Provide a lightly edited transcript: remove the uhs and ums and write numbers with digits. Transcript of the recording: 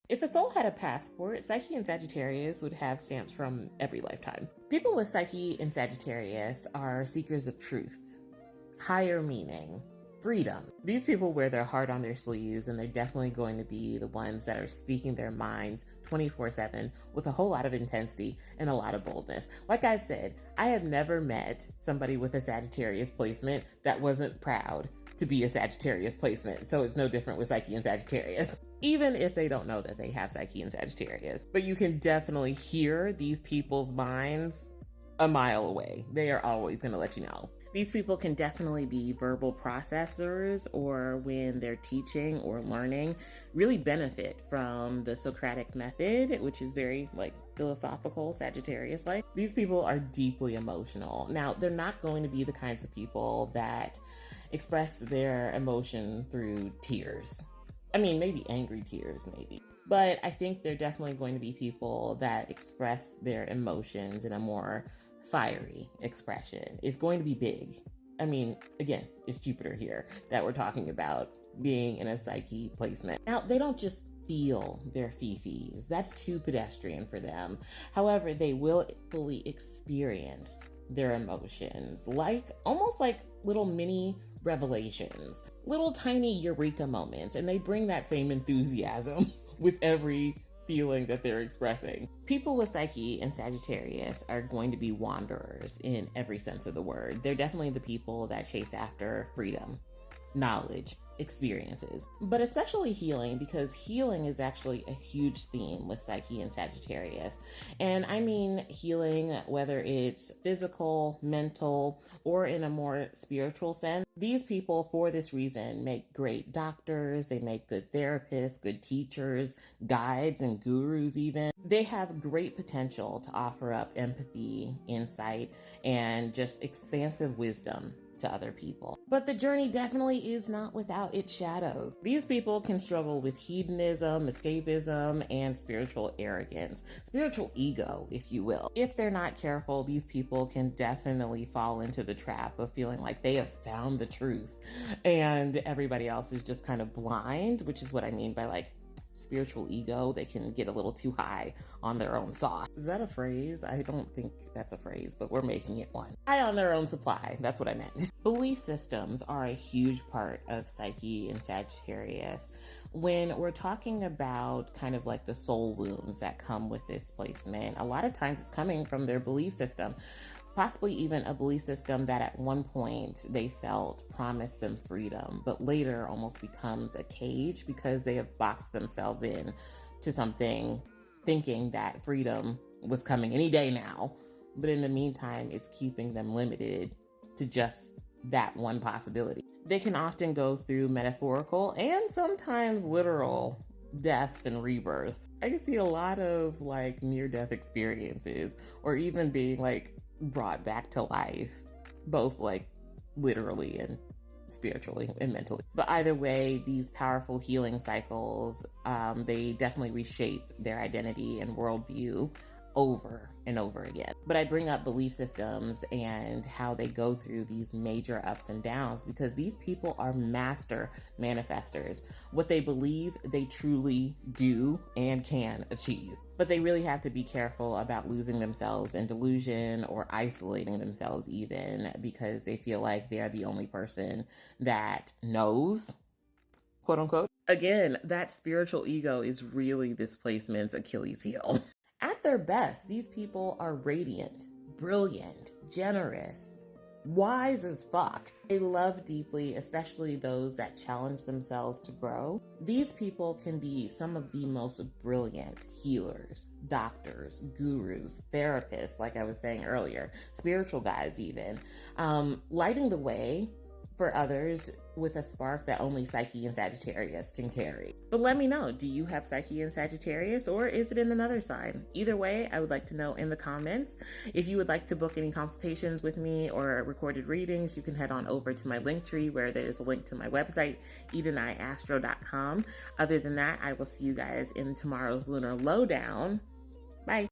If a soul had a passport, Psyche and Sagittarius would have stamps from every lifetime. People with Psyche and Sagittarius are seekers of truth, higher meaning, freedom. These people wear their heart on their sleeves, and they're definitely going to be the ones that are speaking their minds 24/7 with a whole lot of intensity and a lot of boldness. Like I've said, I have never met somebody with a Sagittarius placement that wasn't proud to be a Sagittarius placement. So it's no different with Psyche and Sagittarius, even if they don't know that they have Psyche and Sagittarius. But you can definitely hear these people's minds a mile away. They are always going to let you know. These people can definitely be verbal processors, or when they're teaching or learning, really benefit from the Socratic method, which is very philosophical, Sagittarius-like. These people are deeply emotional. Now, they're not going to be the kinds of people that express their emotion through tears. I mean, maybe angry tears, maybe. But I think they're definitely going to be people that express their emotions in a more fiery expression. It's going to be big. I mean, again, it's Jupiter here that we're talking about being in a Psyche placement. Now, they don't just feel their fifis. That's too pedestrian for them. However, they will fully experience their emotions, almost like little mini revelations, little tiny eureka moments, and they bring that same enthusiasm with every feeling that they're expressing. People with Psyche and Sagittarius are going to be wanderers in every sense of the word. They're definitely the people that chase after freedom, knowledge, experiences, but especially healing, because healing is actually a huge theme with Psyche and Sagittarius. And I mean healing, whether it's physical, mental, or in a more spiritual sense. These people, for this reason, make great doctors, they make good therapists, good teachers, guides, and gurus even. They have great potential to offer up empathy, insight, and just expansive wisdom to other people. But the journey definitely is not without its shadows. These people can struggle with hedonism, escapism, and spiritual arrogance, spiritual ego, if you will. If they're not careful, these people can definitely fall into the trap of feeling like they have found the truth and everybody else is just kind of blind, which is what I mean by spiritual ego. They can get a little too high on their own sauce. Is that a phrase? I don't think that's a phrase, but we're making it one. High on their own supply. That's what I meant. Belief systems are a huge part of Psyche and Sagittarius. When we're talking about kind of the soul wounds that come with this placement, a lot of times it's coming from their belief system. Possibly even a belief system that at one point they felt promised them freedom, but later almost becomes a cage because they have boxed themselves in to something, thinking that freedom was coming any day now. But in the meantime, it's keeping them limited to just that one possibility. They can often go through metaphorical and sometimes literal deaths and rebirths. I can see a lot of near-death experiences, or even being brought back to life, both literally and spiritually and mentally. But either way, these powerful healing cycles, they definitely reshape their identity and worldview over and over again. But I bring up belief systems and how they go through these major ups and downs because these people are master manifestors. What they believe, they truly do and can achieve. But they really have to be careful about losing themselves in delusion or isolating themselves even, because they feel like they're the only person that knows, quote unquote. Again, that spiritual ego is really this placement's Achilles heel. At their best, these people are radiant, brilliant, generous, wise as fuck. They love deeply, especially those that challenge themselves to grow. These people can be some of the most brilliant healers, doctors, gurus, therapists, like I was saying earlier, spiritual guides even, lighting the way for others with a spark that only Psyche and Sagittarius can carry. But let me know, do you have Psyche and Sagittarius, or is it in another sign? Either way, I would like to know in the comments. If you would like to book any consultations with me or recorded readings, you can head on over to my Linktree where there's a link to my website, EdenIAstro.com. Other than that, I will see you guys in tomorrow's Lunar Lowdown. Bye.